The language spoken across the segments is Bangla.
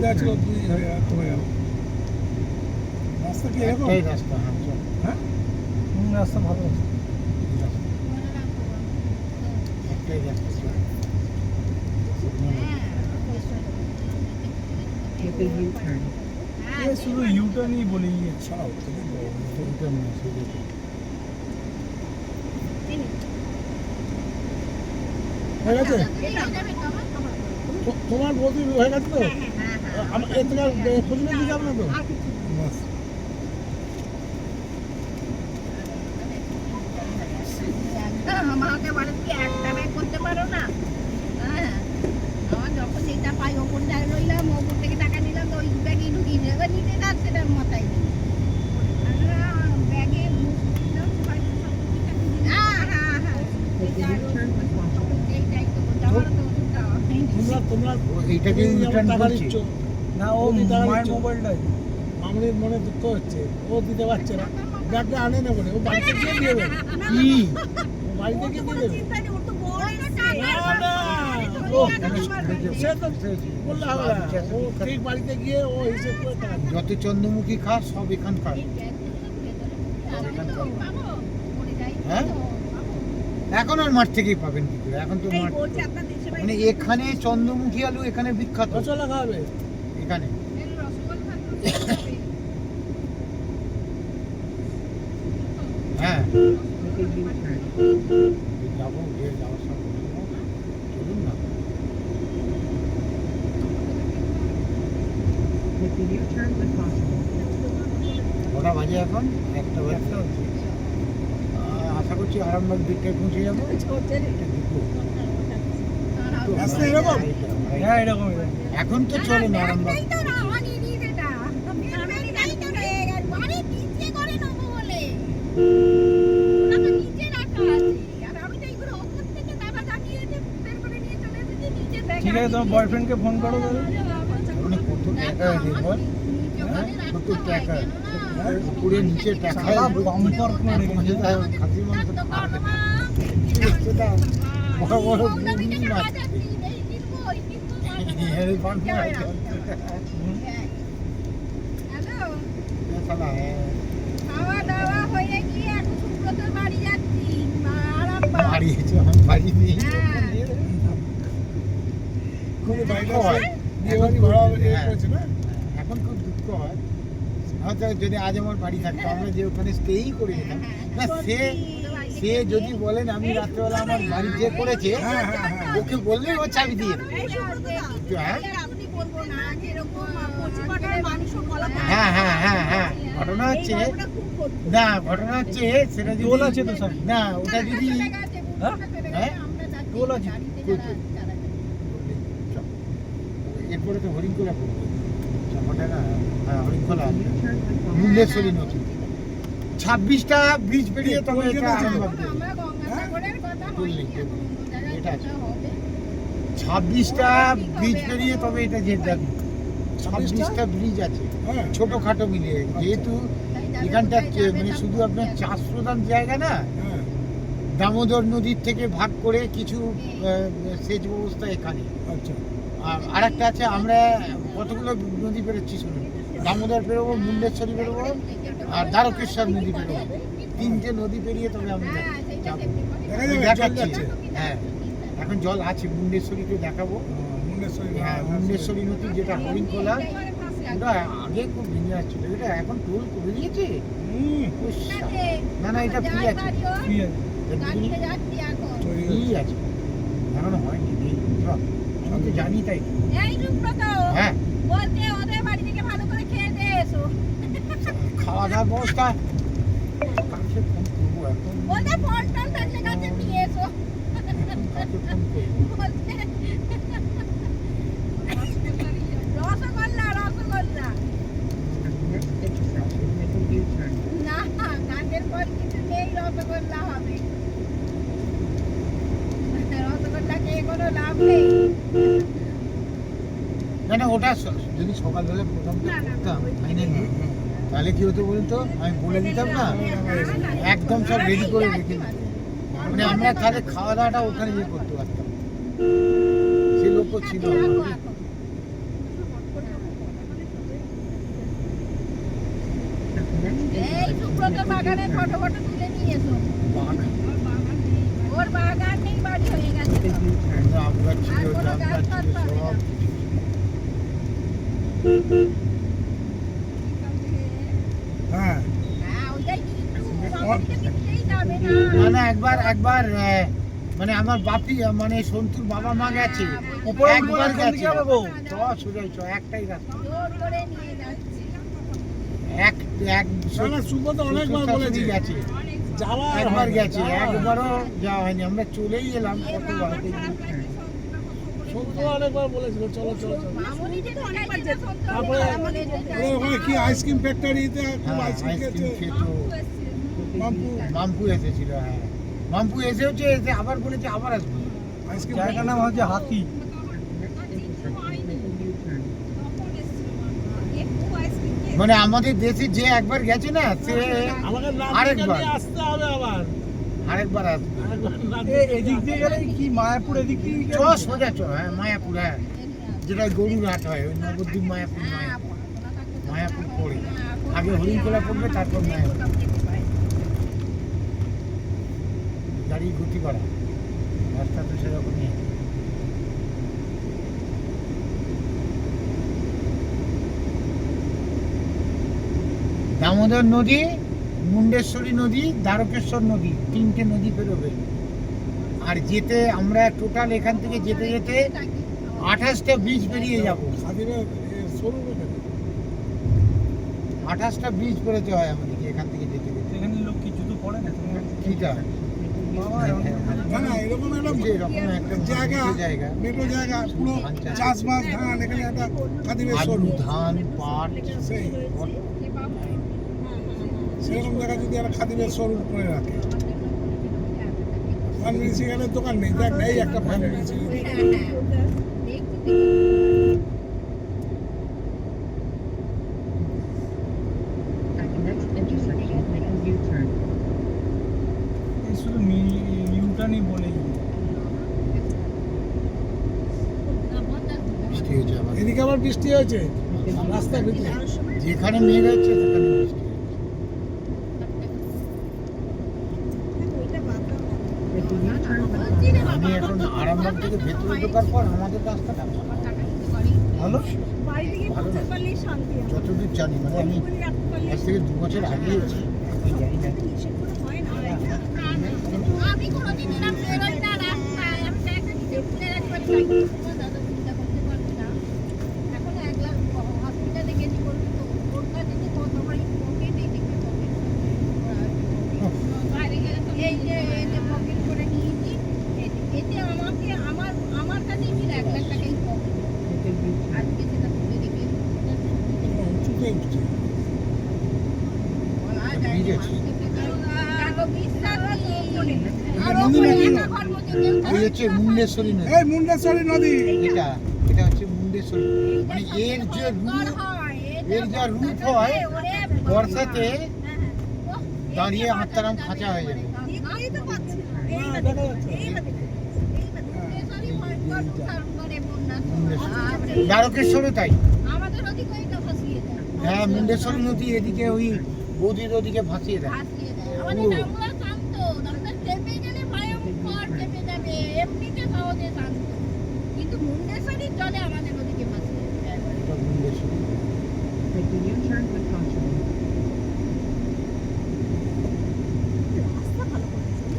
অসুবিধা ছিল তুই কমে গেল। রাস্তা কি এরকম? এই রাস্তা হ্যাঁ রাস্তা ভালো আছে। একটাই রাস্তা ছিল। শুধু ইউটার্নই বলি ছাড়াও ইউটার্ন না, শুধু হয়ে গেছে তোমার বলতে হয়ে গেছে তো আমার এর থেকে খোঁজ নিয়ে দিতে হবে না তো বাস। আমাকে বলে তুমি একটা ব্যাগ করতে পারো না। হ্যাঁ আমার যখন যেটা পাই ওপর জায়গায় রইলাম ওপর থেকে টাকা নিলাম তো ওই ব্যাগেই ঢুকিয়ে নিলাম এবার নিতে যাচ্ছে সেটা মাথায় নেই ব্যাগে তোমরা এইটাকে রিটার্ন টাকা করছি। দিচ্ছ না ও মায়ের মোবাইলটাই মামনির মনে দুঃখ হচ্ছে ও দিতে পারছে না ব্যাগটা আনে না বলে ও বাড়িতে গিয়ে দিয়ে দেবে কি ও বাড়িতে গিয়ে দিয়ে দেবে সে তো বললে হবে না ও ঠিক বাড়িতে গিয়ে ও হিসেব করে টাকা দেবে। যত চন্দ্রমুখী খাস সব এখানকার। হ্যাঁ এখন আর মাঠ থেকেই পাবেন কি করে, এখন তো মাঠ মানে এখানে চন্দ্রমুখী আলু এখানে বিখ্যাত রসগোল্লা খাওয়াবে এখানে। হ্যাঁ যাবো গিয়ে যাওয়ার সময় চলুন না। কটা বাজে এখন? একটা বাজে। আশা করছি আরামবাগ দিকটায় পৌঁছে যাবো। রাস্তা এরকম? হ্যাঁ এরকম এখন তো চলে না আরামবাগ। ঠিক আছে তোমার বয়ফ্রেন্ডকে ফোন করো তাহলে ওখানে কত টাকা আছে বল? হ্যাঁ কত টাকা উপরে নিচে টাকা বাম্পার করে রেখেছে। খাসি মাংস সেটা বড় বড় বুড়ি মাছ এলিফ্যান্ট মাছ শালা খাওয়া দাওয়া হয়ে গিয়ে এখন সুব্রতর বাড়ি যাচ্ছি বাড়ি এসে আমার বাড়ি নেই। খুবই বাইরে হয়। বিয়ে বাড়ি ভাড়া করেছে না এখন খুব দুঃখ হয় হয়তো যদি আজ আমার বাড়ি থাকতো আমরা যে ওখানে স্টেই করে যেতাম না সে যদি বলেন আমি রাত্রেবেলা আমার বাড়ি যে করেছে ওকে বললেই ও চাবি দিয়ে দেবে। হ্যাঁ হ্যাঁ হ্যাঁ হ্যাঁ হ্যাঁ ঘটনা হচ্ছে না ঘটনা হচ্ছে সেটা যদি টোল আছে তো সব না ওটা যদি হ্যাঁ টোল আছে এরপরে তো হরিণখোলা পড়বে ওটা না হ্যাঁ হরিণখোলা মুন্ডেশ্বরী নদী 26টা ব্রিজ পেরিয়ে তবে এটা আরামবাগ এটা আছে 26টা ব্রিজ পেরিয়ে তবে এটা যেতে হবে 26টা ব্রিজ আছে ছোটখাটো মিলিয়ে যেহেতু এখানটা মানে শুধু আপনার চাষ প্রধান জায়গা না দামোদর নদীর থেকে ভাগ করে কিছু সেচ ব্যবস্থা এখানে আচ্ছা আর আরেকটা আছে আমরা কতগুলো নদী পেরোচ্ছি শুনুন দামোদর পেরোবো মুন্ডেশ্বরী পেরোবো আর দ্বারকেশ্বর নদী পেরোবো 3টে নদী পেরিয়ে তবে আমি যাবো দেখাচ্ছি হ্যাঁ এখন জল আছে মুন্ডেশ্বরীকে দেখাবো হ্যাঁ মুন্ডেশ্বরী নদী যেটা হরিণখোলা ওটা আগে খুব ভেঙে আসছিল এটা এখন টোল করে দিয়েছে না না এটা ফ্রি আছে ফ্রি আছে এখনো হয়নি আমি তো জানি তাই হ্যাঁ খাওয়া দাওয়ার ব্যবস্থা কাকে ফোন করবো এখন কাকে ফোন করবো রসগোল্লা না গানের পর কিছু নেই রসগোল্লা হবে রসগোল্লা খেয়ে কোনো লাভ নেই না না ওটা যদি সকালবেলা প্রোগ্রামটা করতাম ফাইনালি তাহলে কি হতো বলুন তো আমি বলে দিতাম না একদম সব রেডি করে রেখে দিতাম মানে আমরা তাহলে খাওয়া দাওয়াটা ওখানে ইয়ে করতে পারতাম সে লোকও ছিল এই সুব্রত বাগানের ফটো তুলে নিয়ে এসো। ওর বাগান নেই, বাড়ি হয়ে গেছে সব। আম গাছ ছিল, আর কোনো জাম গাছ গাছ ফাছ ছিল, পাবে না। সব হ্যাঁ হ্যাঁ, ওইটাই কিন্তু আমাদেরকে দিতেই যাবে না। না একবার মানে আমার বাপি মানে সন্তুর বাবা মা গেছে উপরে একবার কোন দিকে গেছে যাবে গো? সোজাই একটাই রাস্তা জোর করে নিয়ে যাচ্ছে। এক না সুব্রত অনেকবার বলেছি গেছে যাওয়া একবার গেছে একবারও যাওয়া হয়নি আমরা চলেই এলাম কতবার সন্তু অনেকবার বলেছিল চলো চলো চলো। মামুনি যেতে অনেকবার যেত। তারপরে ওদের ওখানে কি আইসক্রিম ফ্যাক্টরিতে খুব আইসক্রিম আইসক্রিম খেয়েছে খেতো মাম্পু মাম্পু এসেছিল হ্যাঁ মাম্পু এসেওছে এসে আবার বলেছে আবার আসবো আইসক্রিম জায়গার নাম হচ্ছে হাতি মানে আমাদের দেশে যে একবার গেছে না সে আমাকে আরেকবার। নিয়ে আসতে হবে আবার আরেকবার আসবে আরেকবার নাম- এদিক দিয়ে গেলে কি মায়াপুর এদিক দিয়ে চ সোজা চ হ্যাঁ মায়াপুর হ্যাঁ যেটা গরুর হাট হয় ওই নবদ্বীপ মায়াপুর মায়াপুর পড়ে আগে হরিণখোলা পড়বে তারপর মায়াপুর গাড়ি গতি করা রাস্তা তো সেরকমই দামোদর নদী মুন্ডেশ্বরী নদী দ্বারকেশ্বর নদী তিনটে নদী পেরোবে আর যেতে আমরা টোটাল এখান থেকে যেতে যেতে 28টা ব্রিজ পেরিয়ে যাব খাদিমের শোরুম 28টা ব্রিজ পেরোতে হয় আমাদেরকে এখান থেকে যেতে যেতে এখানে লোক কি জুতো পড়ে না কিটা বাবা না না এরকম একটা এরকম একটা জায়গা জায়গা মেট্রো জায়গা পুরো চাষবাস ধান এখানে একটা খাদিমের আলু শোরুম ধান পাট সেই সেরকম জায়গা যদি একটা খাদিমের শোরুম করে রাখে পান মিউনিসিপ্যালের দোকান নেই দেখ এই একটা পান মিউনিসিপ্যাল এই শুধু ইউটার্নই বলে বৃষ্টি হয়েছে আবার এদিকে আবার বৃষ্টি হয়েছে রাস্তার ভিতরে যেখানে মেঘ হচ্ছে সেখানে বৃষ্টি হচ্ছে। আমি এখন আরামবাগ থেকে ভেতরে ঢোকার পর আমাদের রাস্তাটা ভালো ভালো না। যতদূর জানি মানে আমি আজ থেকে 2 বছর আগে এসেছি আমি জানি না আমি কোনোদিন এরকম বেরোই না রাস্তায়। আমি ব্যাগটা নিজে খুলে রাখবার চাই। তোমার দাদা চিন্তা করতে পারবে না। এখন একলা হসপিটালে গেছি বলতে তো ওর কাছে যে কত ভাই পকেট এদিকে পকেট বাইরে গেলে তো এই যে পকেট করে নিয়েছি এতে আমাকে আমার কাছেই ছিল 1 লাখ টাকাই পকেট আজকে সেটা খুলে রেখে উঁচুতে উঠছে বলা যায় ব্রিজ না। আছে। দেখো বিশ্বাস নেই। আর নদী ওপরে নাকি? একটা ঘর মধ্যে কেউ এই হচ্ছে মুন্ডেশ্বরী নদী এই মুন্ডেশ্বরী নদী এটা এটা হচ্ছে মুন্ডেশ্বরী মানে এর যে রূপ এর যা রূপ হয় বর্ষাতে দাঁড়িয়ে আত্মারাম খাঁচা হয়ে যাবে হ্যাঁ, দেখা যাচ্ছে। দ্বারকেশ্বরও তাই আমাদের ওদিকে ওইটা ভাসিয়ে দেয় হ্যাঁ মুন্ডেশ্বরী নদী এদিকে ওই বৌদির ওদিকে ভাসিয়ে দেয় ভাসিয়ে দেয় আমাদের ডাঙ্গুয়া শান্ত আমরা চেপে গেলে ভয়ঙ্কর চেপে যাবে এমনিতে সহজে শান্ত কিন্তু মুন্ডেশ্বরীর জলে আমাদের ওদিকে ভাসিয়ে দেয় এটা মুন্ডেশ্বরী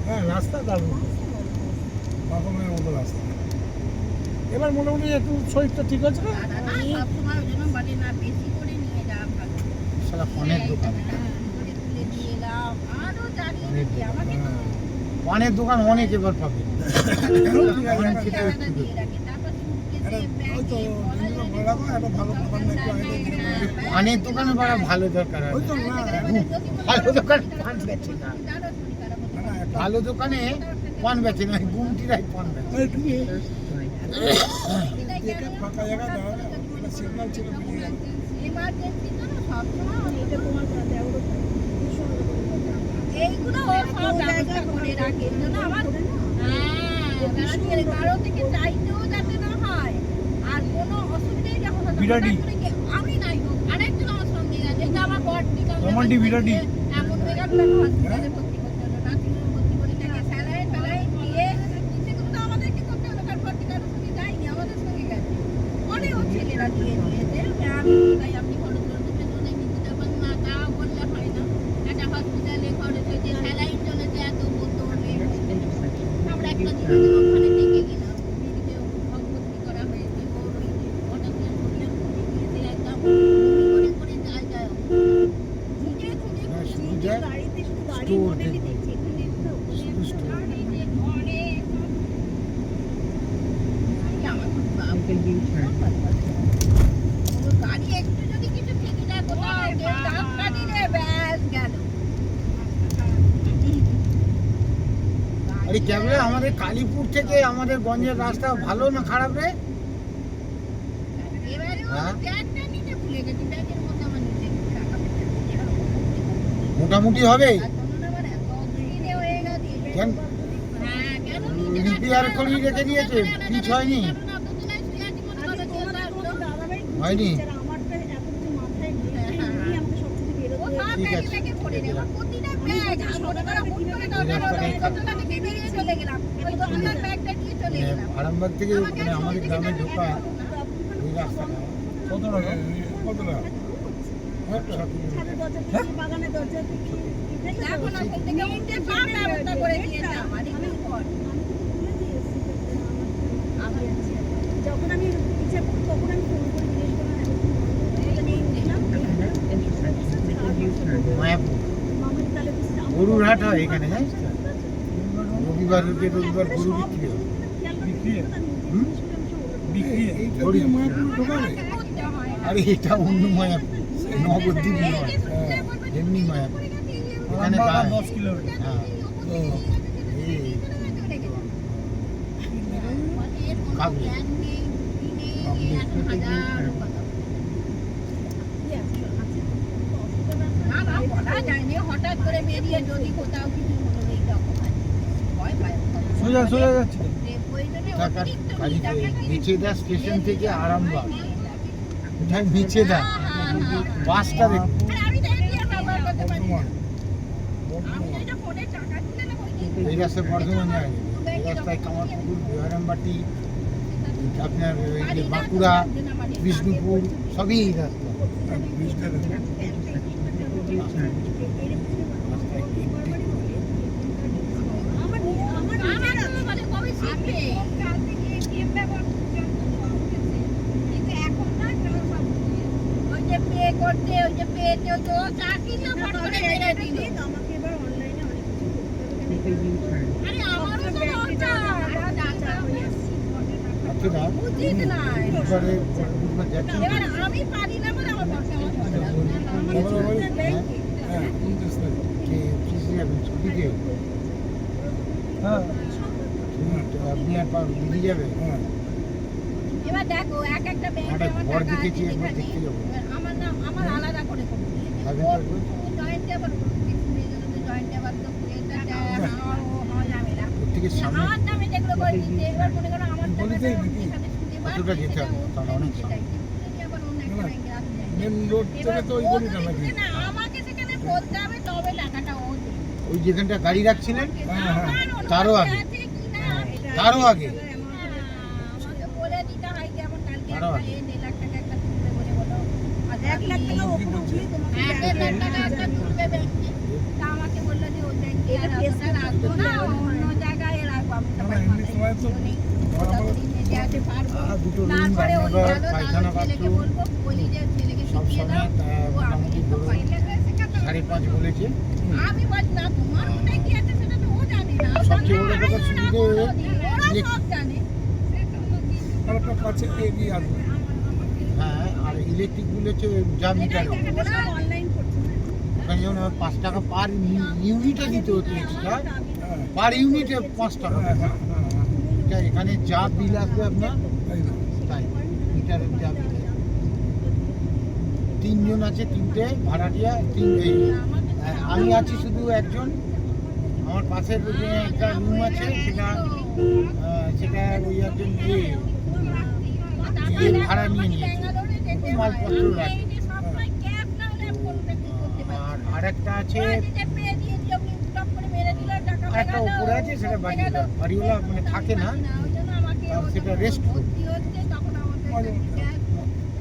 হ্যাঁ রাস্তা দারুণ রকমের মতো রাস্তা এবার মোটামুটি একটু শরীরটা ঠিক আছে না দাদা না সবসময় ওই জন্য বলে না বেশি করে নিয়ে যাওয়া ভালো সারা পানের দোকান করে তুলে দিয়ে এলাম আরও জানিয়ে অনেক দিচ্ছি আমাকে তো পানের দোকান অনেক এবার পাবে পান খেতে টাকা একটু দিয়ে রাখে তারপর একটা সুটকেসে ওই তো জিনিসগুলো ভরে রাখো একটা ভালো দোকান একটু আগে দিয়ে দেবো। পানের দোকানে বড় ভালো দরকার ওই তো হয় না ভালো দোকানে পান বেচে না না, একটা ভালো দোকানে পান বেচে না গুমটিরাই পান বেচে একটু দেখে ফাঁকা জায়গা দাঁড়াবে একটা সিগন্যাল ছিল বেরিয়ে যাবে। এমার্জেন্সি তো না সবসময় এটা তোমার এইগুলো ও সব ব্যবস্থা করে রাখে এই জন্য আমার কারো থেকে চাইতেও যাতে না হয় আর কোনো অসুবিধাই যখন হতো বিরাটি। হঠাৎ করে আমি নাই হোক আরেকজন আমার সঙ্গে গেছে এই যে আমার বর টিকা কমান্ডি বিরাটি এমন হয়ে গেল না হসপিটালে ভর্তি করতে হলো নার্সিংহোমে ভর্তি করে তাকে স্যালাইন ফ্যালাইন দিয়ে সেগুলো তো আমাদেরকে করতে হলো কারণ ভর্তি কারোর সঙ্গে যায়নি আমাদের সঙ্গে গেছে অনেক ছেলেরা দিয়ে দিয়েছে আমি তাই আপনি খরচ করতে পেছনে নিতে যাবেন না তাও বললে হয় না একটা হসপিটালে খরচ হয়েছে স্যালাইন চলেছে এত বোতলে আমরা একটা দিন ওখানে থেকে গেলাম মেয়েকে ভর্তি করা হয়েছে ওর ওই অটোপ্লেন করলাম দিয়েছে একদম বমি করে যায় যায় নিজে শুধু যা গাড়িতে শুধু গাড়ি স্টোর মডেলই দেখছি এখানে তো শুধু স্টোর গাড়ি যে ঘরে আমার খুব গাড়ি একটু যদি কিছু ঠিক না কোথাও কেউ ধাক্কা দিলে ব্যাস গেল আরে ক্যাবলা আমাদের কালীপুর থেকে আমাদের গঞ্জের রাস্তা ভালো না খারাপ রে? এবারে ও হ্যাঁ? ব্যাগটা নিতে ভুলে গেছি ব্যাগের মধ্যে আমার নিচে টাকা মোটামুটি হবে কেন রিপেয়ার করে রেখে দিয়েছে পিচ হয়নি হয়নি ঠিক আছে আরামবাগ থেকে মানে আমাদের গ্রামে ঢোকা ওই রাস্তাটা কত টাকা কত না যখন আমি ইচ্ছা করি তখন আমি ফোন করে জিজ্ঞেস মায়াপুর গরুর হাট হয় এখানে জানিস তো রবিবার গরু বিক্রি হয় বিক্রি হুম? বিক্রি এইটা দিয়ে মায়াপুর ঢোকাবে আরে এটা অন্য মায়াপুর নবদ্বীপ নয় এমনি মায়াপুর এখানে গায়ে 10 কিলোমিটার হ্যাঁ এই কাবলি হঠাৎ করে বেরিয়ে যদি কোথাও কিছু হলো এইরকম ভয় পায় সোজা সোজা যাচ্ছে মিছেদা স্টেশন থেকে আরামবাগ কোথায় মিছেদা বাসটা দেখুন এই রাস্তায় বর্ধমান যায় এই রাস্তায় কামারপুকুর বিহারামবাটি আপনার ওই যে বাঁকুড়া বিষ্ণুপুর সবই এই রাস্তা করতে ওই যে পেতে তো চাকরি না ফট করে মেরে দিল আমাকে এবার অনলাইনে অনেক কিছু করতে হবে আরে আমারও তো দরকার আচ্ছা উচিত না বুধবার যাচ্ছেন এবার আমি পারি না বলে আমার পক্ষে হ্যাঁ 29 তারিখ কিসে যাবেন ছুটিতে হ্যাঁ আপনি আর দিদি যাবে হ্যাঁ এবার দেখো এক একটা ব্যাংক একটা আমার ঘর টাকা দেখেছি, আছে একবার এখানে। দেখতে যাবো। এবার আমার নাম আমার আলাদা করে করে দিয়েছে। ভাবে ওর থাকবে। জয়েন্ট আবার জয়েন্ট আবার তো এটা হওয়া যাবে না ওর থেকে সামনে আমার নামে যেগুলো করে দিচ্ছে এবার মনে করো আমার বলিতেই টাকাটা নাকি? এখানে সুদে বাড়ছে, কতটা যেতে হবে? সেটা তাহলে অনেক সেটাই। সামনে। কিন্তু আবার অন্য একটা না, না। ব্যাংকে আসতে যায়। মেন রোড থেকে তো ওই এবার ও গলিটা যদি নাকি বুঝে না, আমাকে সেখানে বলতে হবে তবে টাকাটা ও দেবে। ওই যেখানটা গাড়ি রাখছিলেন হ্যাঁ, হ্যাঁ। আমার অন্য তারও টাকা আগে। আছে কিনা, তারও আগে আমাকে বলে দিতে হয় যেমন কালকে তারও একটা আগে। 1.5 লাখ টাকা একটা তুলবে বলে বলো। আর 1 লাখ টাকা ওপরে উঠলে তোমাকে 1.5 লাখ টাকা একটা তুলবে ব্যাংকে। তা আমাকে বললো যে ওই ব্যাংকে আর অতটা রাখবো না, অন্য জায়গায় রাখবো। আমি তো না, এমনি সময় তো নেই। ওটা করে নিয়ে যেতে পারবো। দুটো রুম তারপরে ওই রান্নাঘর গেলো, পায়খানা তারপর ছেলেকে বাথরুম বলবো, বলি যে ছেলেকে সব শিখিয়ে দাও। সমেত ও আমি মোটামুটি তো ধরুন পাইলে শেখাতে হবে। 5.5 বলেছে আমি বলছি না, তোমার কোথায় কি আছে সেটা তো ও জানে না। সবচেয়ে বড় কথা সুবিধে ওরা সব জানে। আর একটা কাছে এগিয়ে আসবে হ্যাঁ আর ইলেকট্রিক বিল হচ্ছে যা মিটারে ওরা অনলাইন করছে না। ওখানে যেমন 5 টাকা পার ইউনিটে দিতে হতো এক্সট্রা হ্যাঁ পার ইউনিটে 5 টাকা হ্যাঁ হ্যাঁ হ্যাঁ এটা এখানে যা বিল আসবে আপনার তাই না তাই মিটারের যা বিল আসবে। 3 জন আছে 3টে ভাড়াটিয়া আমি আছি শুধু একজন আমার পাশের যে একটা রুম আছে সেটা ওই একজন ভাড়া নিয়ে নিয়েছে মালপত্র রাখে আর আর একটা আছে, যে পেয়ে দিয়ে দিয়ে উনি টপ করে মেরে দিল, টাকা আর একটা উপরে আছে, সেটা বাড়িওয়ালা বাড়িওয়ালা মানে থাকে না, ওই জন্য আমাকে আর সেটা rest room। ভর্তি হচ্ছে, তখন আমাদের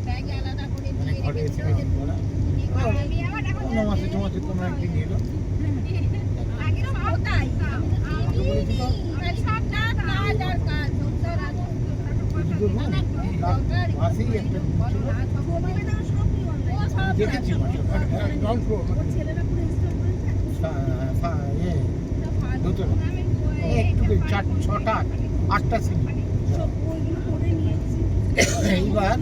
ব্যাগে আলাদা করে মানে দিয়ে ঘরে এসে রেখেছিল যে করা। আমি আবার এখন অন্য মাসে টমাসে কোনো একদিন এলো, আগে সব তাই আমি চিনি, খালি সব কাজ কাজ আর কাজ, সংসার আর দুটো রুম পাশেই একটা room ছিল, দেখেছি মানে গ্রাউন্ড ফ্লোর দুতলা একটু ছটা আটটা সিঁড়ি। এইবার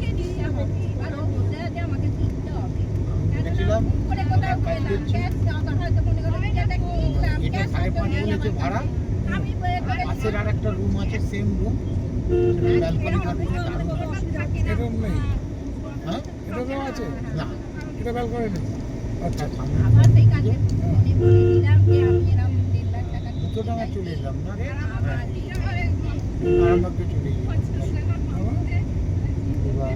আমি বলেছিলাম কাজ করছি, এটা 5.5 বলেছে ভাড়া, পাশের আর একটা রুম আছে, সেম রুম, ব্যালকনি ফালকনি দারুণ আছে। এরকম নেই, হ্যাঁ এরকম আছে, না এটা ব্যালকনি নেই। আচ্ছা, দুটো টাকা চলে এলাম না রে, আরামবাগকে চলে গেলাম। এবার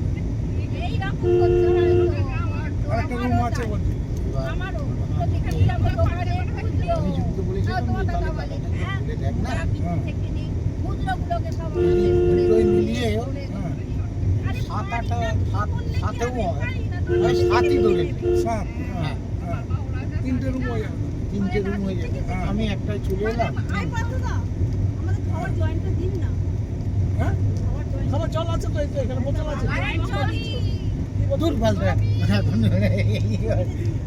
আরেকটা রুম আছে বলছি। এবার আমি যুক্ত বলেছিলাম যে তাহলে টাকাটা তুলে দেখ না, দুটোই মিলিয়ে হ্যাঁ, সাতেও হয়, ওই সাতই ধরে নে। 7, হ্যাঁ, হ্যাঁ, 3টে রুম হয়ে যাবে। 3টে রুম হয়ে যাবে, আমি একটাই চলে এলাম। হ্যাঁ, খাবার জল আছে তো, এই তো এখানে বোতল আছে। দূর ফালটা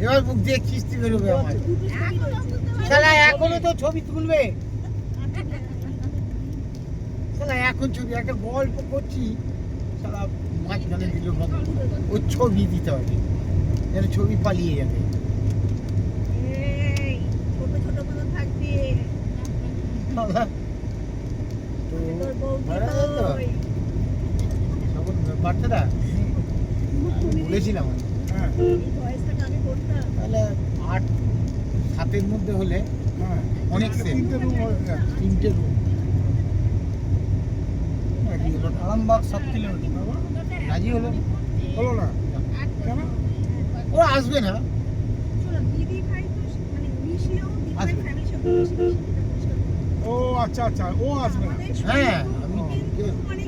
এবার মুখ দিয়ে কিস্তি বেরোবে আমার। শালা এখনো তো ছবি তুলবে, শালা এখন ছবি একটা গল্প করছি, শালা মাঝখানে দিল বন্ধ, ওই ছবি দিতে হবে, যেন ছবি পালিয়ে যাবে। শালা, তো ভাড়া দেয় তো তখন বাচ্চারা আমি বলেছিলাম হ্যাঁ, তাহলে 8-7-এর মধ্যে হলে হ্যাঁ, অনেক সেম, 3টে রুম হয়ে যাবে। 3টে রুম রাজি হলো না, আরামবাগ 7 কিলোমিটার। বাবা, রাজি হলো না। হলো না কেন? ও আসবে না, ও আচ্ছা আচ্ছা, ও আসবে না। হ্যাঁ আমি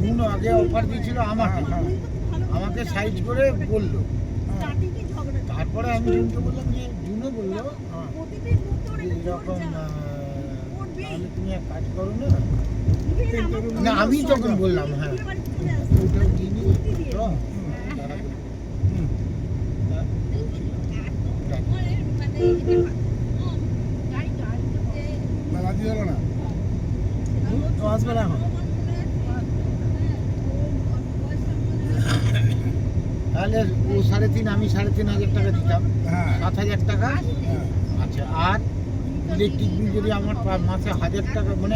জুন আগে অফার দিয়েছিল আমাকে, হ্যাঁ, আমাকে সাইজ করে বললো, তারপরে আমি জুনকে বললাম যে জুনও বললো হ্যাঁ, যে এরকম তাহলে তুমি এক কাজ করো না, 3টে রুম। না আমি তখন বললাম হ্যাঁ ওটাও দিয়ে নিই, হুম, হুম, না, রাজি হলো না, ও আসবে না এখন। তাহলে ও 3.5 আমি 3.5 টাকা দিতাম, হ্যাঁ, 7,000 টাকা। হ্যাঁ, আচ্ছা, আর ইলেকট্রিক বিল যদি আমার মাসে 1,000 টাকা, মানে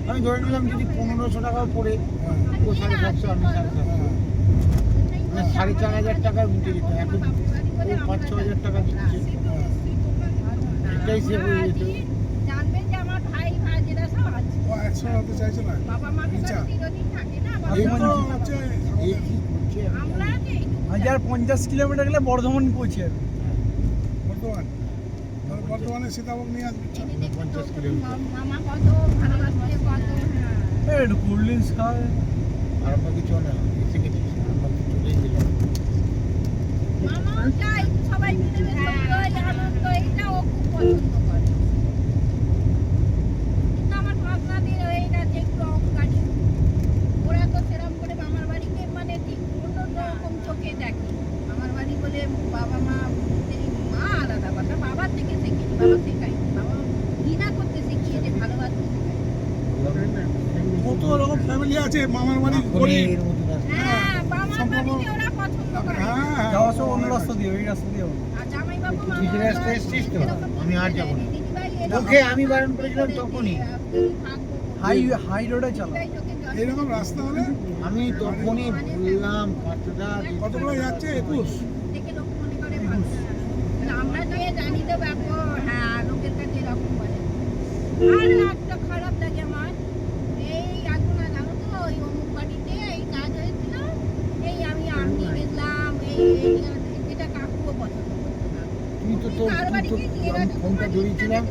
আমি ধরে নিলাম যদি 1,500 টাকাও পড়ে, হ্যাঁ, ও 750, আমি 750, হ্যাঁ, মানে 4,500 টাকা উঠে যেত। এখন ও 5-6 হাজার টাকা দিচ্ছে, হ্যাঁ। এটাই সে হয়ে যেত। জানবেন যে আমার ভাই ভাইয়েরা সব আছে, ও 100 হতে চাইছে না। বাবা মাকে আচ্ছা। তো চিরদিন থাকে না, এই বাবা তো মা হচ্ছে এই কি করছে আমি আমরা জানি না। যে হাজার 50 কিলোমিটার গেলে বর্ধমান পৌঁছে যাবে। বর্তমান, তাহলে বর্তমানে সীতাভোগ নিয়ে আসবে। 50 কিলোমিটার। মামা কত ভালোবাসছে, কত হ্যাঁ একটু কোল্ড ড্রিঙ্কস খায়। আর আমরা কিছু না, এসে গেছি, আমরা তো চলেই গেলাম। মামাও চাই সবাই মিলে মিশে এই আনন্দ, এইটা ও খুব পছন্দ করে। কিন্তু আমার ভাবনাদের এইটা যে একটু অহংকারী, ওরা তো সেরকম করে মামার বাড়িকে মানে ঠিক অন্য রকম চোখে দেখে। মামার বাড়ি বলে বাবা মা, মা আলাদা কথা, বাবার থেকে শিখেছি, বাবা শেখাই, বাবা ঘৃণা করতে শিখিয়েছে, ভালোবাসতে শেখাই। কত রকম ফ্যামিলি আছে, মামার বাড়ি এখনই গরিব। এর মতো রাস্তা। হ্যাঁ, মামার সম্পর্ক- বাড়িকে ওরা পছন্দ করে। হ্যাঁ, হ্যাঁ, যাওয়ার সময় অন্য রাস্তা দিয়ে, ওই রাস্তা দিয়ে হবে। আর জামাইবাবু তুই মামার যে রাস্তায় এসছিস তো, এরকম আমি আর যাবো না। দিদিভাই এরকম ওকে আমি বারণ করেছিলাম তখনই, হাই রোডে চালাও। এইরকম রাস্তা হলে আমি তখনই বললাম পাঁচটা কতগুলো যাচ্ছে? 21। দেখে লোক মনে করে ভালো। না, আমরা যে জানি তো ব্যাপার, হ্যাঁ লোকের কাছে এরকম বলে। আর একটা খারাপ লাগে আমার, এই এখন আর জানো তো ওই অমুক বাড়িতে এই কাজ হয়েছিল, এই আমি আর্মি গেলাম, এই এটা কাকুও পছন্দ করতো না। তুই তো তোর কার বাড়ি তো আমি ফোনটা ধরিয়েছিলাম,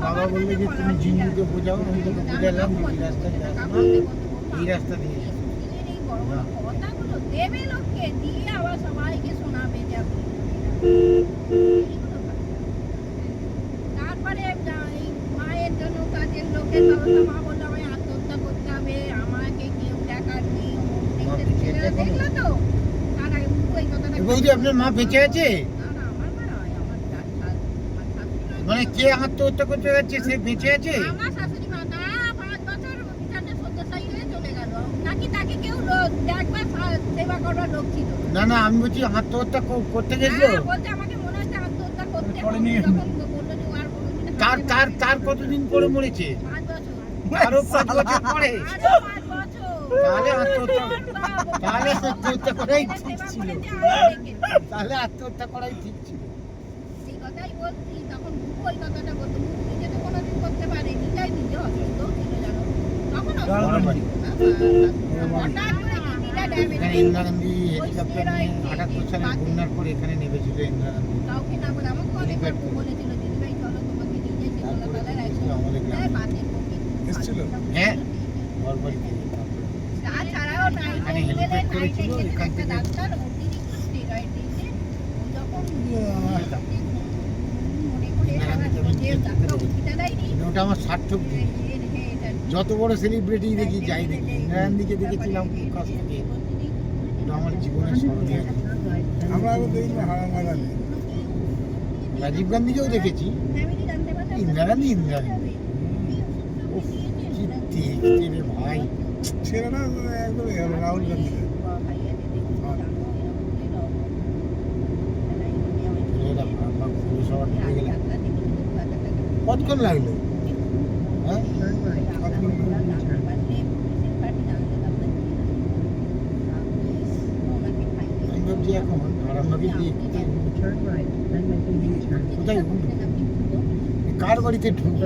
বাবা বললো যে তুমি জিন্টুকে বোঝাও, আমি তোকে বোঝালাম যে এই রাস্তায় যাস না, এই রাস্তা দিয়ে যাস। কথাগুলো দেবে লোককে দিয়ে আবার সবাইকে শোনাবে যে আপনি তারপরে এই মায়ের জন্য কাজের লোকের বাবা মা বললো আমায় আত্মহত্যা করতে হবে, আমাকে কেউ দেখার নেই, ছেলেরা দেখলো তো তারা ওই কথাটা বৌদি আপনার মা বেঁচে আছে? না না আমার মা নয়, আমার শাশুড়ি মানে কে আত্মহত্যা করতে যাচ্ছে সে বেঁচে আছে? আমার শাশুড়ি মা না 5 বছর বিছানে শয্যাশায়ী হয়ে চলে গেল, নাকি তাকে কেউ দেখবার সেবা করবার লোক ছিল না না, আমি বলছি আত্মহত্যা করতে গেছিল। হ্যাঁ, বলতে আমাকে মনে হচ্ছে আত্মহত্যা করতে করেনি। হবে, তখন বললো যে ও আর কোনোদিন তার তার তার কতদিন পরে মরেছে? 5 বছর আরো 5 বছর পরে? আরো 5 বছর তাহলে আত্মহত্যা তাহলে আত্মহত্যা করাই সেবা ঠিক ছিল। করেছে আমাদেরকে। তাহলে আত্মহত্যা করাই ঠিক ছিল। সেই কথাই বলছি, তখন বুবু ওই কথাটা বলতো, বুবু নিজে তো কোনোদিন করতে পারেনি, তাই নিজে অসুস্থ ছিল জানো, তখন বড় বাড়ি। হঠাৎ করে কিডনিটা ড্যামেজ এখানে ইন্দিরা গান্ধী হেলিকপ্টার নিয়ে 78 সালে বন্যার পরে এখানে নেমেছিল ইন্দিরা গান্ধী। কাউকে না বলে আমাকে অনেকবার বলেছিল দিদিভাই চলো তোমাকে নিয়ে যাই তারপরে ছেলেবেলায় এসেছিল আমাদের গ্রামে। বাতিল কপি এসেছিল? হ্যাঁ, ওর বাড়িতে। তাছাড়াও এখানে হেলিপ্যাড করেছিল, এখান থেকে ডাক্তার অতিরিক্ত স্টেরয়েড দিয়েছে যখন মনে করে ওষুধটা দেয়নি ওটা আমার সার্থক দিন। যত বড় সেলিব্রিটি দেখি যাই দেখি, ইন্দিরা গান্ধীকে দেখেছিলাম খুব কাছ থেকে, ওটা আমার জীবনের স্মরণীয় দিন। আমরা আগে দেখি হারামারানি। রাজীব গান্ধীকেও দেখেছি, ইন্দিরা গান্ধী ইন্দিরা গান্ধী। উফ, কি দেখতে রে ভাই। ছেলেটা একদম এ হলো রাহুল গান্ধী। ছেলেরা ভাগ পুরসভা ঢুকে গেলাম। কতক্ষণ লাগলো? হ্যাঁ, আমি ভাবছি এখন আরামবাগে গিয়ে কোথায় উঠবো? কার বাড়িতে ঢুকবো?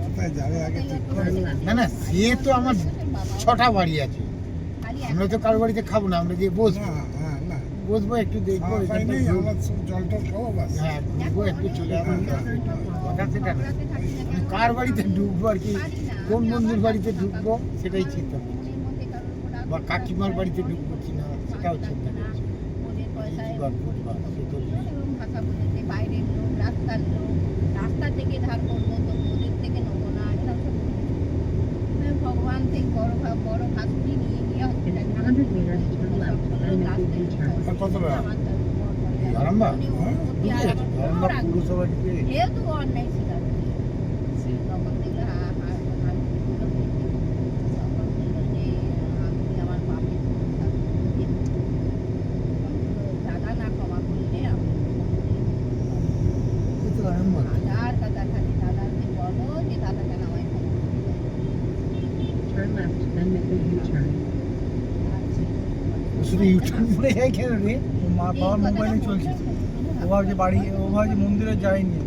কোথায় যাবে আগে ঠিক করে নে। না না, সে তো আমার 6টা বাড়ি আছে, আমরা তো কার বাড়িতে খাবো না, আমরা যে বসবো, না, হ্যাঁ, না। বসবো একটু দেখবো, খাওয়া এখানটা পাইনি, ঘুরবো। আমরা শুধু জল টল খাবো বাস। হ্যাঁ, ঘুরবো একটু চলে যাবো। কথা সেটা না, আমি কার বাড়িতে ঢুকবো আর কি, কোন বন্ধুর বাড়িতে ঢুকবো সেটাই চিন্তা করছি, বা কাকিমার বাড়িতে ঢুকবো কিনা সেটাও চিন্তা করছি। বুঝবার সে তো নেই। ভাষা বলেছে বাইরের লোক, রাস্তার লোক, রাস্তা থেকে ধার করবো তো ওদের থেকে নেবো না, এরকম সব বলেছে। ভগবান থেকে বড় ভাসুরি নিয়ে গিয়ে হসপিটালে আর কতটা? আরামবাগ? ঢুকে গেছে, আরামবাগ পুরসভা ঢুকে গেছে। যেহেতু অন্যায় স্বীকার করেছে, তখন দেখলো তখন দেখলো যে আমি আমার বাপের দাদা না ক্ষমা করলে আমি এই তো আরামবাগ। দাদার কাছে খালি দাদাকে বলো যে দাদা কেন আমায় ক্ষমা করবে। শুধু ইউটিউব করে যায় কেন রে? ওর মা বাবার মোবাইলে চলছে, ও ভাবছে বাড়ি, ও ভাবছে মন্দিরে যায়নি।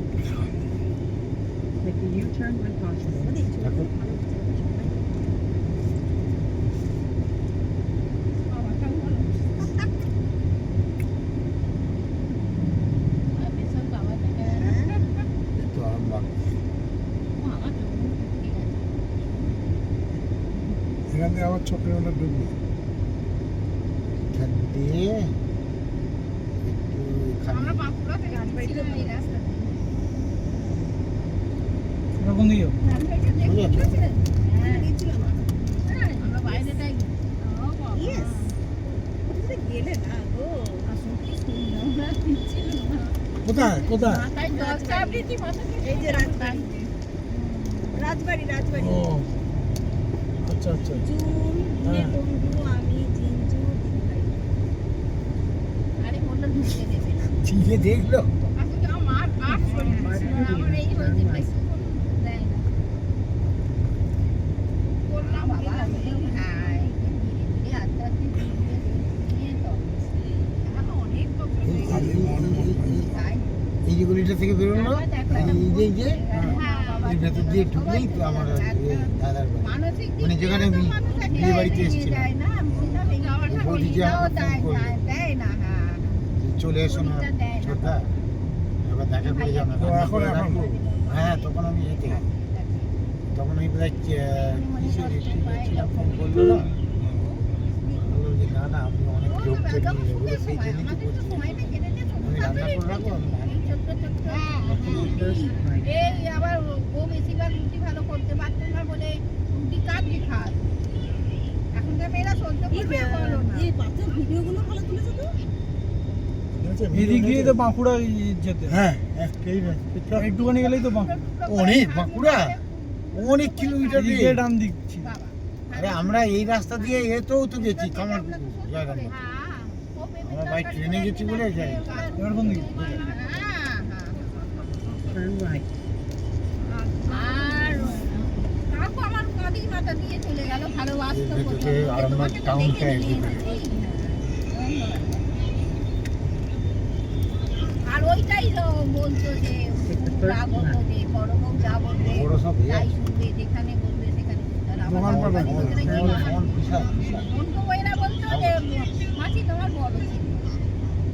দেখো, বাবাটাও বলো। আর বেসব বাবা থেকে এই তো আরামবাগ। আমার জন্য ঠিক আছে। এখান থেকে আবার ছোট মেয়েটা ঢুকবে। এখান দিয়ে একটু আমরা এখানে বাঁকুড়া থেকে ছিলাম এই রাস্তা দিয়ে। ওটা কোন দিকে? হ্যাঁ, গেছিলাম। হ্যাঁ, আমরা বাইরেটাই গেছি। ও বাবা। আসুন, কি সুন্দর, আমরা ছিলাম না। কোথায় কোথায়? মাথায় জল চাপড়েছি, মাথায় এই যে রাজবাড়ি। রাজবাড়ি রাজবাড়ি ও আচ্ছা আচ্ছা। জুনের বন্ধু আমি জিঞ্জু দিদিভাই। আরে বললো ঢুকতে দেবে না। চিনে দেখলো। আসলে আমার আর শরীর ছিল না, আমার এই হয়েছে ভাই, দেয় না। বললাম বাবা, হ্যাঁ, ধীরে ধীরে আস্তে আস্তে ধীরে ধীরে তবে। এখন অনেক বছর হয়ে গেছে। তাই এই যে গলিটা থেকে বেরোলো, আমার দেখো, এই যে হ্যাঁ, বাবা, এর ভেতর দিয়ে ঢুকলেই তো আমার দাদার বাড়ি। মানসিক দিক মানে যেখানে আমি থেকে তো মানুষ একটা বিয়ে বাড়িতে এগিয়ে এসেছিলাম। যায় না, সেটা এই বৌদি যে এটাও আমাকে ফোন দেয় করলো। না, দেয় না, হ্যাঁ। চলে এসো না ছোটদা, এবার দেখা করে যাবে ও, এখন- এখন? হ্যাঁ তখন আমি হেঁটে তখন আমি প্রায় কিসের ছিলাম, ফোন করলো না, বললো যে না না আমি অনেক লোক নিয়ে এগুলো সেই জন্যই তো করছি, আমি রান্না করে রাখবো আমি এই আবার ও বেশিরভাগ রুটি ভালো করতে পারতো না বলে রুটি কাটবি খাস। এখনকার মেয়েরা সহ্য করবে বলো না। এই বাচ্চার ভিডিওগুলো ভালো তুলেছে তো। এদিক দিয়ে তো বাঁকুড়া যেতে হ্যাঁ একটুখানি গেলেই তো বাঁকুড়া, অনেক বাঁকুড়া অনেক কিলোমিটার এদিক দিয়ে ডান দিক ছিল। বাবা। আরে আমরা এই রাস্তা দিয়ে এতেও তো গেছি কামারপুকুর জায়গার মতো, হ্যাঁ, ও বেবি আমরা ভাই ট্রেনে গেছি বলে যাই। এবার কোন দিকে? হ্যাঁ, আর কাকু আমার কাঁদি মাথা দিয়ে চলে গেল ভালোবাসতো এর ভেতরে প্রথম। আরামবাগ তোমাকে তো টাউনটা দেখে এদিকে। নিয়েছি। আর ওইটাই তো বলতো যে যা বলতো যে বড় বউ যা বলবে বড় সব ইয়ে। তাই শুনবে, যেখানে বলবে সেখানে শুনবে। আর আমার দোকান বাবা পাবে, বাড়ি ভিতরে কি হয়? মন বিশাল বিশাল। অন্য বইরা বলতো যে মাসি তোমার বড় ছেলে,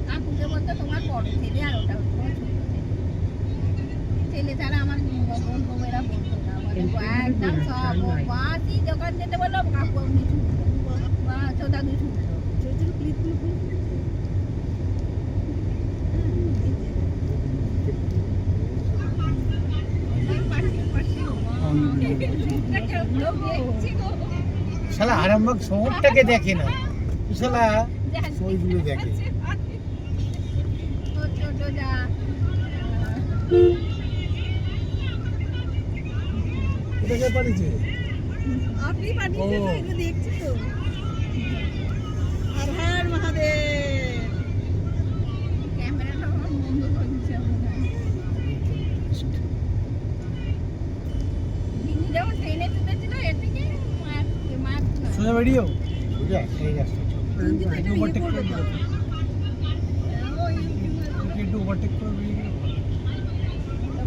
কাকুকে বলতো তোমার বড় ছেলে আর ওটা হচ্ছে তোমার ছোট ছেলে। ছেলে ছাড়া আমার অন্য বইরা বলতো না, মানে একদম সব মাসি দোকান যেতে বললো কাকু আপনি ছুটলো, ছোটা দুই ছুটলো। ছোট ছোট ক্লিপগুলো খুলে শালা আরামবাগ শহরটাকে দেখে না, শালা ওইগুলো দেখে। ছোট যা এটা কে পাঠিয়েছে? আপনি পাঠিয়েছেন তো, ও। এগুলো দেখছি তো। আর হর মহাদেব। ক্যামেরাটা আমার বন্ধ করে দিচ্ছে মনে হয়। দিদি যখন ট্রেনে তুলেছিল এর থেকে মার সোজা বেরিয়েও বুঝা সেই রাস্তা কিন্তু তো এটা overtake ইয়ে করবে করে তো। একটু ওভারটেক করে বেরিয়ে গেলে।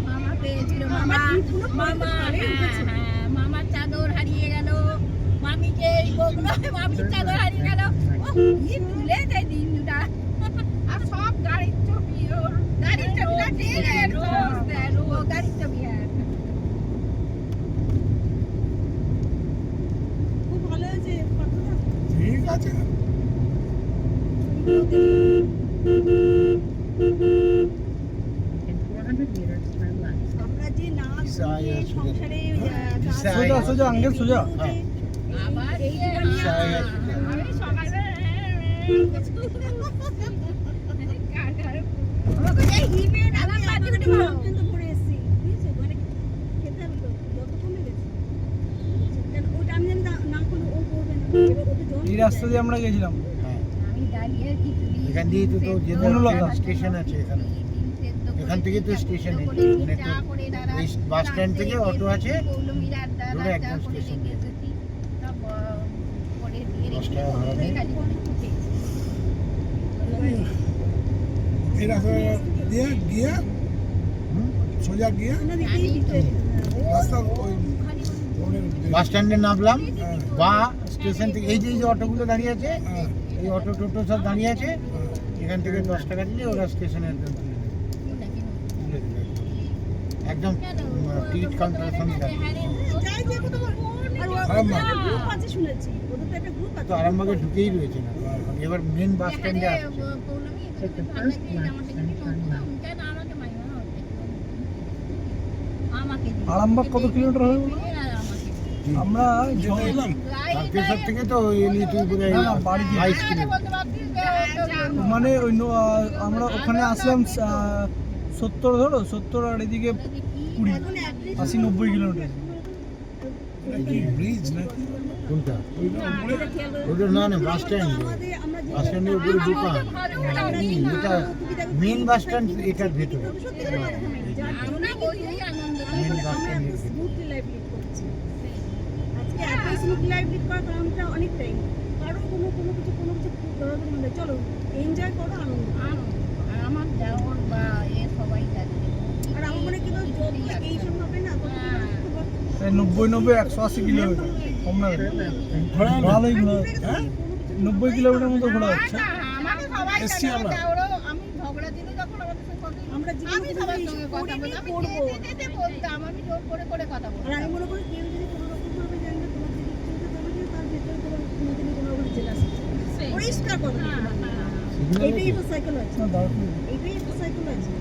মামা পেয়েছিল মামা মামা টিপগুলো পরে তো মামা ঘরে উঠেছে। হ্যাঁ, মামার চাদর হারিয়ে গেল, মামিকে এই বগলো মামির চাদর হারিয়ে গেল। ও কি তুলে দেয় দিনটা। আর সব গাড়ির ছবি, ওর গাড়ির ছবিটা ট্রেনের ও গাড়ির ছবি। হ্যাঁ খুব ভালো হয়েছে ফটোটা। ঠিক আছে। আমরা যে না বিশাল ঘুরিয়ে আছে। সংসারে বিশাল। সোজা সোজা আঙ্গেল সোজা। হ্যাঁ। আবার এই ইয়ে, দোকানে হ্যাঁ, আছে। আমি সকালবেলা এই হিমের আলাম আমি বাটি এত বাটি মারো। পর্যন্ত পড়ে এসেছি, বুঝেছো? মানে খেতে হবে তো, যত কমে গেছে। কেন ওটা আমি জানি না করলে ও করবে না, এবার ওটা জল এই রাস্তা দিয়ে আমরা গেছিলাম। হ্যাঁ আমি দাঁড়িয়ে কি এখান দিয়েই তো তো যে বনলতা। স্টেশন আছে এখানে, এখান থেকে তো স্টেশন মানে তো এই বাস স্ট্যান্ড থেকে অটো আছে, ধরে একদম স্টেশন দিয়ে। 10 টাকা ভাড়া নেয়। এই রাস্তা দিয়ে গিয়ে হুম? সোজা গিয়ে আমরা দেখেই দিতে রাস্তা ওই রোডের বাস স্ট্যান্ডে নামলাম, হ্যাঁ, বা স্টেশন থেকে এই যে অটোগুলো দাঁড়িয়ে আছে, হ্যাঁ, এই অটো টোটো সব দাঁড়িয়ে আছে, হ্যাঁ। এখান থেকে 10 টাকা দিলে ওরা স্টেশনে একদম তুলে দেবে। তুলে দেবে একদম টিকিট কাউন্টারের সঙ্গে দাঁড়িয়ে। যাই যে কোথাও আর আরামবাগ। একটা গ্রুপ আছে শুনেছি, ওদের তো একটা গ্রুপ আছে। তো আরামবাগে ঢুকেই রয়েছে না, এবার মেন বাস স্ট্যান্ডে আসছে। আরামবাগ কত কিলোমিটার হবে বলো? আমরা যেতে এলাম তারকেশ্বর থেকে তো এলি তুই বোধ হয় না, না, বাড়ি গিয়ে। 22 কিলোমিটার। মানে ওই আমরা ওখানে আসলাম 70 ধরো 70 আর এদিকে 20 এখন at least 80-90 কিলোমিটার। এটা কি ব্রিজ নাকি? কোনটা? ওইটা উপরে এটা খেয়াল করে- ওটা না না বাস স্ট্যান্ড, আমাদের আমরা যে বাস স্ট্যান্ডের উপরে দোকান। এটা মেন বাস স্ট্যান্ড এটার ভেতরে। সত্যি কথা বলতে হবে, যার জন্য মেন বাস আমরা স্ট্যান্ডের ভেতরে। স্মুথলি লাইফ লিড করছি। আজকে এত স্মুথলি লাইফ লিড করার কারণটা অনেক টাইম, কারো কোনো কিছু দরকার নেই, চলো এনজয় করো, আনন্দ। আমার দেওর বা এ সবাই যাচ্ছে আর আমার মনে হয় কি বলতো, যত এইসব হবে না তত প্রায় 90-180 কিলোমিটার কম না ঘোরা হবে? ভালোই ঘোরা হ্যাঁ? 90 কিলোমিটার মতো ঘোরা হচ্ছে। আমাকে সবাই এসছি জানে, আমরা। দেওরও আমি সবার সঙ্গে কথা বলতাম, আমি যেতে বলতাম, আমি জোর করে কথা আর বলতাম। আমি মনে করি কেউ যদি কোনো রকম ভাবে জানবে তোমার দিকে চিন্তা করবে তার ভেতরে তোমার কোনোদিনই কোনো রকম জেলা আছে পরিষ্কার কথা এইটাই তো সাইকোলজি, না দাঁড়াতে এইটাই তো সাইকোলজি।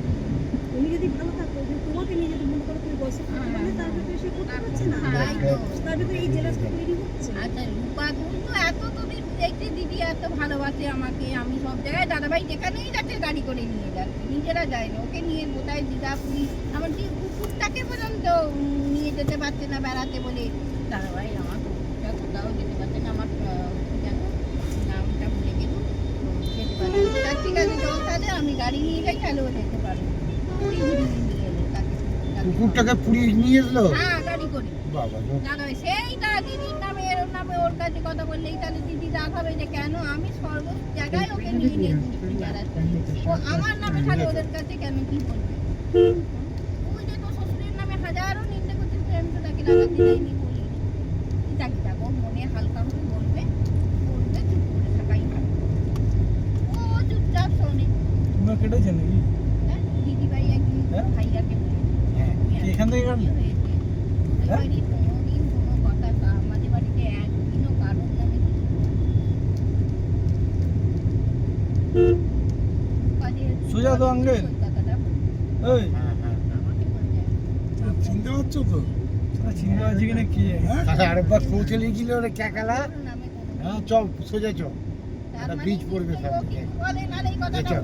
তুমি যদি ভালো থাকো, যদি তোমাকে নিয়ে যদি মনে করো তুমি গসিপ করতে পারলে তার ভিতরে সে করতে পারছে না, তাই তো। তার ভিতরে এই জেলাসটা তৈরি হচ্ছে। আচ্ছা রূপা কিন্তু এত তুমি দেখছি দিদি এত ভালোবাসে আমাকে, আমি সব জায়গায় দাদাভাই যেখানেই যাচ্ছে গাড়ি করে নিয়ে যাচ্ছে, নিজেরা যায় না, ওকে নিয়ে কোথায় দিদা পুরী এমনকি কুকুরটাকে পর্যন্ত নিয়ে যেতে পারছে না বেড়াতে বলে। দাদাভাই আমার কুকুরটা কোথাও যেতে পারছে না, আমার কি জানো নামটা ভুলে গেল, যেতে পারছে না। তা ঠিক আছে চল তাহলে আমি গাড়ি নিয়ে যাই, তাহলে ও যেতে পারবে। পুরী ঘুরিয়ে নিয়ে এলো তাকে। কুকুরটাকে পুড়িয়ে নিয়ে এসলো হ্যাঁ গাড়ি করে। বাবা গো। জানো সেইটা দিদির নামে এর নামে ওর কাছে কথা বললেই তাহলে দিদি রাগ হবে যে কেন আমি সর্ব জায়গায় ওকে নিয়ে নিয়ে ঘুরতে বেড়াচ্ছি, ও আমার নামে তাহলে ওদের কাছে কেন কি বলবে? ওই যে তোর শ্বশুরের নামে হাজারো নিন্দে করছিস, আমি তো তাকে লাগাতে যাইনি, বলিনি। যাকে যাবো মনে হালকা করে বলবে, বলবে চুপ করে থাকাই ভালো। ও চুপচাপ শোনে। তোমরা কেটেছে নাকি? হ্যাঁ দিদি ভাই একদিন হ্যাঁ? ভাইয়াকে বলে হ্যাঁ এখান থেকে কাটলে? হ্যাঁ? কোনোদিন কোনো কথা আমাদের বাড়িতে একদিনও কারোর নামে কিছু সোজা তো আঙ্কেল। ওই হ্যাঁ হ্যাঁ চিনতে পারছো তো? চিন্তা আছে কিনা কি জানি। হ্যাঁ আরে আরেকবার পৌঁছে গেছিল ওরা ক্যাকালা। হ্যাঁ চল সোজা চল, একটা বীজ পড়বে সামনে। আচ্ছা।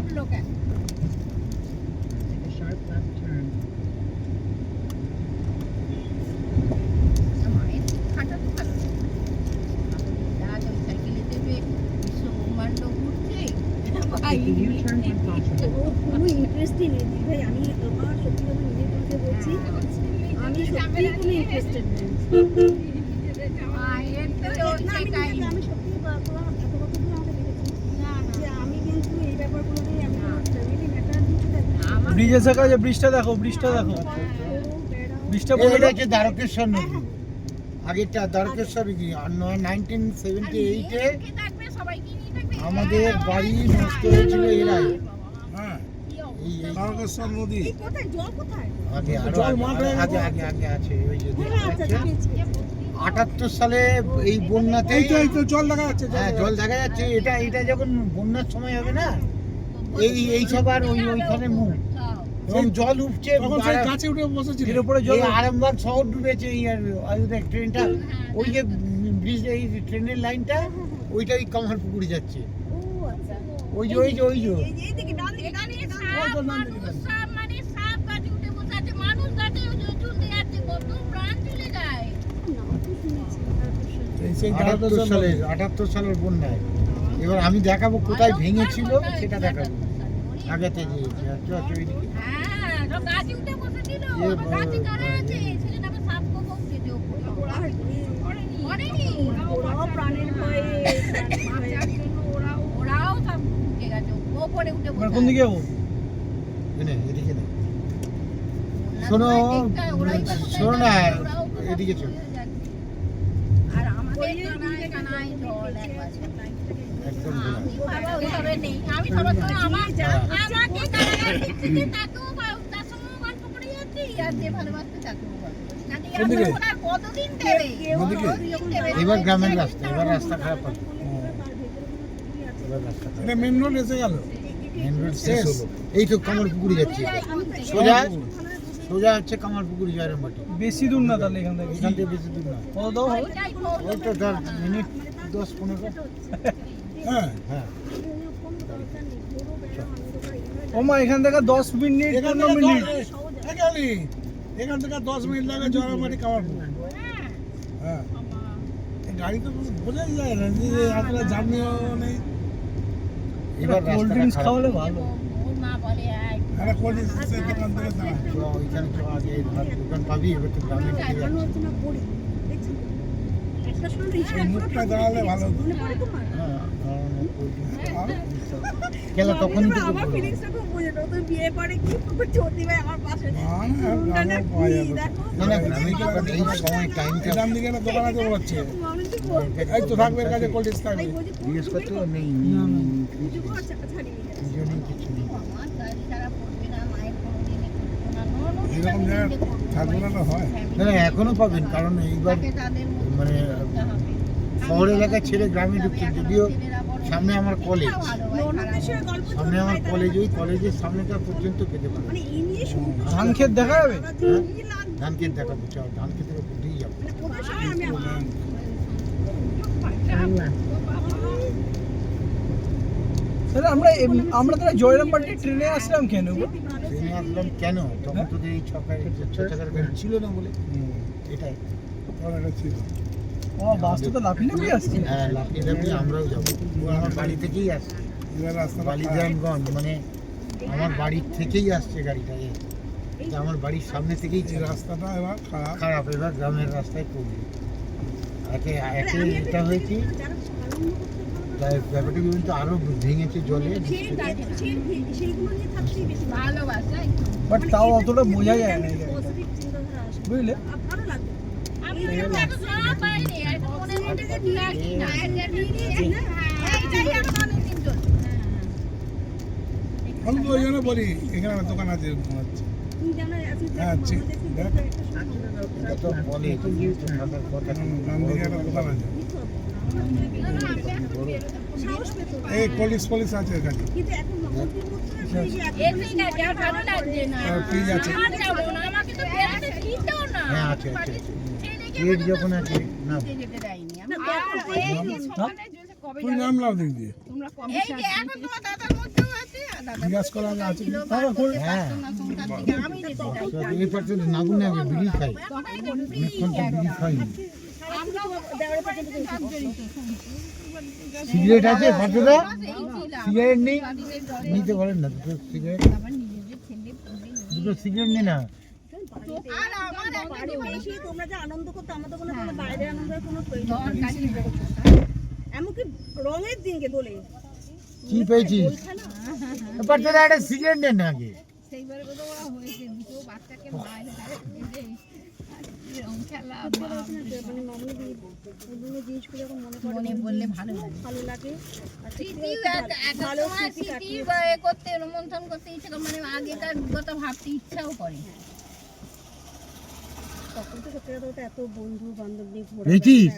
ও খুবই ইন্টারেস্টিং দিদি ভাই। আমি আমার সত্যি কথা নিজের তোমাকে বলছি, আমি সত্যি কোনো ইন্টারেস্টেড নেই। আমি সত্যি তোমার এত কথাগুলো আমাকে দেখেছি যে আমি কিন্তু এই ব্যাপারগুলো নিয়ে আমি ফ্যামিলি ম্যাটার দিতে থাকি। ব্রিজের কাছে ব্রিজটা দেখো, ব্রিজটা দেখো, ব্রিজটা এটা বলে দাও। হচ্ছে দ্বারকেশ্বর নদী। আগেরটা দ্বারকেশ্বর কি 1978-এ আমাদের বাড়ি নষ্ট হয়েছিল এরাই। হ্যাঁ এই তারকেশ্বর নদী। এই কোথায় জল কোথায়? আগে আরো জল মাঠ হয়ে আগে গেছে। আগে আগে আছে ওই যে হ্যাঁ আচ্ছা দেখতে দেখেছি। পাচ্ছেন। 78 সালে এই বন্যাতে এই তো জল দেখা যাচ্ছে, হ্যাঁ জল দেখা যাচ্ছে। এটা যখন বন্যার সময় হবে না, এই সব আর ওইখানে মুখ এবং জল উঠছে। তখন সেই গাছে উঠে বসেছিল। এর উপরে জল এই আরামবাগ শহর ডুবেছে। এই আর ট্রেনটা ওই যে ব্রিজ, এই ট্রেনের লাইনটা ওইটা ওই কামারপুকুরে যাচ্ছে। ও আচ্ছা। ওই যে এইদিকে ডান দিকে ডান দিকে নাম তো শুনেছি তারকেশ্বর। সেই 78 সালের বন্যায়। এবার আমি দেখাবো কোথায় ভেঙেছিল, সেটা দেখাবো। আগাতে গিয়েছে আচ্ছা ওইদিকে ওরাও প্রাণের ভয়ে ওরাও সব উঠে গেছে, ওপরে উঠে আমরা কোন দিকে যাবো? এদিকে না, শোনো শোনো না, এদিকে চলো। আর আমাদের কানায় কানায় জল একবারে। একদম আমি বাবা ওইভাবে নেই, আমি সবার সঙ্গে আমাকে কানায় দিচ্ছি, তাকেও তার সঙ্গে গল্প করে যাচ্ছি, আর যে ভালোবাসতে তাকেও কোন দিকে? আর কতদিন দেবে? ওদিকে? কতদিন দেবে? এবার গ্রামের রাস্তা, এবার রাস্তা খারাপ হবে। এবার রাস্তা খারাপ। এটা মেন রোড এসে গেল। মেন রোড শেষ হলো। এই তো কামারপুকুরে যাচ্ছে, সোজা হচ্ছে কামারপুকুরি জয়রামবাটি। বেশি দূর না তাহলে এখান থেকে। এখান থেকে বেশি দূর না, কত দাও হবে? ওইটাই বলবো। ওই তো ধর মিনিট 10-15। হ্যাঁ হ্যাঁ ও মা এখান থেকে 10 মিনিট এখান 15 থেকে মিনিট। এখান থেকে 10 মিনিট লাগে জয়রামবাটি কামারপুর। হ্যাঁ এই গাড়ি তো বোঝাই যায় না যে আপনার জার্নিও নেই। এবার কোল্ড রাস্তাটা ড্রিঙ্কস খারাপ। খাওয়ালে ভালো। ওর মা বলে আয় একটা কোল্ড ড্রিঙ্কসের দোকান থেকে দাঁড়ায়। চ, ওইখানে চ, আগে ধর দোকান পাবি, এবার তো গ্রামে ঢুকে যাচ্ছি। আলোচনা করি দেখছেন তো? একটা সময় এই রিক্সা মুখটা দাঁড়ালে ভালো হতো। মনে পড়ে তোমার? হ্যাঁ, কারণ cold drinks খাওয়া। গেলে তখনই তো আমার বলবো। ফিলিংসটা খুব বুঝে তো তুই বিয়ে করে কি তোর চটি ভাই আমার পাশে না, গ্রামেও পাওয়া যাবে। দেখো না না গ্রামে দোকান এই সময় টাইমটা এখান থেকে একটা দোকান আছে বলছে। মানুষই বলবে এই তো থাকবে এর কাছে কোল্ড ড্রিঙ্কস থাকবে। আমি বলছি জিজ্ঞেস করতে নেই, কিছু ছাড়িয়ে দুজনেই কিছু নেই। আমার গাড়ি ছাড়া পড়বে না, মায়ের কোনোদিনই এরকম জায়গায় থাকবো না হয়। না না, এখনো পাবেন, কারণ এইবার মানে শহর এলাকা ছেড়ে গ্রামে ঢুকছে, যদিও সামনে আমার কলেজ, ননদেশের গল্প তো সামনে আমার হয়, কলেজ, ওই কলেজের সামনেটা পর্যন্ত পেতে পারবেন। মানে ইংলিশ ধান ক্ষেত দেখা যাবে? ধান ক্ষেত দেখাবো, চল ধান ক্ষেতের উপর দিয়েই যাবো। ওদের সঙ্গে আমি তাহলে আমরা তাহলে জয়রামবাটি ট্রেনে আসলাম কেন গো? ট্রেনে আসলাম কেন, তখন তো এই ছ চাকার গাড়ি ছিল না বলে, এটাই। তখন এটা ছিল। ও বাসটা তো লাফিয়ে লাফিয়ে আসছে। হ্যাঁ, লাফিয়ে লাফিয়ে আমরাও যাবো, ও আমার বাড়ি থেকেই আসছে, এবার রাস্তাটা খারাপ। বালিজানগঞ্জ, মানে আমার বাড়ির থেকেই আসছে গাড়িটা, এটা আমার বাড়ির সামনে থেকেই এই ছিল। রাস্তাটা এবার খারাপ। খারাপ, এবার গ্রামের রাস্তায় পড়বে। একে একে এটা হয়েছে, যারা আনন্দ করতে ভালো তাই ব্যাপারটা কিন্তু আরো ভেঙেছে জলে। সেইগুলো নিয়ে থাকতেই বেশি ভালোবাসা বাট তাও অতটা বোঝা যায় না এই জায়গাটা। পজিটিভ চিন্তাধারা আসে, বুঝলে? আর ভালো লাগবে। আমি এরকম একটা সময় পাইনি আর মনে মনে যে নিয়ে আসি না এইটাই আমার অনেকদিন চলছে। আমি তো ওই জন্য বলি এখানে আমার দোকান আছে মনে হচ্ছে। তুমি যেন আজকে হ্যাঁ, ঠিক। দেখ। এটা তো বলে কিন্তু থাকার কথা না। নাম দিকে একটা দোকান আছে। সাহস পেত না। এই পুলিশ আছে এখানে। কিন্তু এখন মন্দির মধ্যে সেই যে এ ঠিক আছে আর ভালো লাগছে না আর ফ্রিজ আছে। আমার যাবো না আমাকে তো বেরোতে দিতেও না হ্যাঁ, আছে আছে আছে। সেই দেখে পেট যখন আছে না, যেতে দেয়নি আমি তুই নামলাম দিক দিয়ে। এই যে এখন তোমার দাদার মধ্যেও আছে আর দাদা জিজ্ঞাসা করা আছে। হ্যাঁ, আমি যেতে চাই তো এই পার্সেন্ট নাগুন না, বিড়ি খাই, অনেকক্ষণ তো বিড়ি খাইনি। দেওয়ার পর্যন্ত সিগারেট আছে পাঁচটা? এই ছিলাম সিগারেট নেই, বাড়িতে জলে নিতে পারেন না দুটো সিগারেট, আমার নিজেদের ছেলে পুলে দুটো সিগারেট নে না। আর আমার একটা এসে তোমরা যে আনন্দ করতে আমাদের কোনো কোনো বাইরে আনন্দের কোনো প্রয়োজন নেই। দরকারই নেই। এমনকি রঙের দিনকে দোলে কি পেয়েছিস? পাঁচটা একটা সিগারেট নেন না আগে। সেইবারে বোধহয় ওরা হয়েছে দুটো বাচ্চাকে বাইরে যে রং খেলা মানে মামুনি ওগুলো জিনিসগুলো যখন মনে পড়ে মনে বললে ভালো লাগে ভালো লাগে আর স্মৃতি এক ভালো সময় স্মৃতি স্মৃতি কাটিয়ে করতে রোমন্থন করতে ইচ্ছে করে মানে আগেকার কথা ভাবতে ইচ্ছাও করে তখন তো সত্যি কথা বলতে এত বন্ধু বান্ধব নিয়ে ঘোরা পেয়েছিস?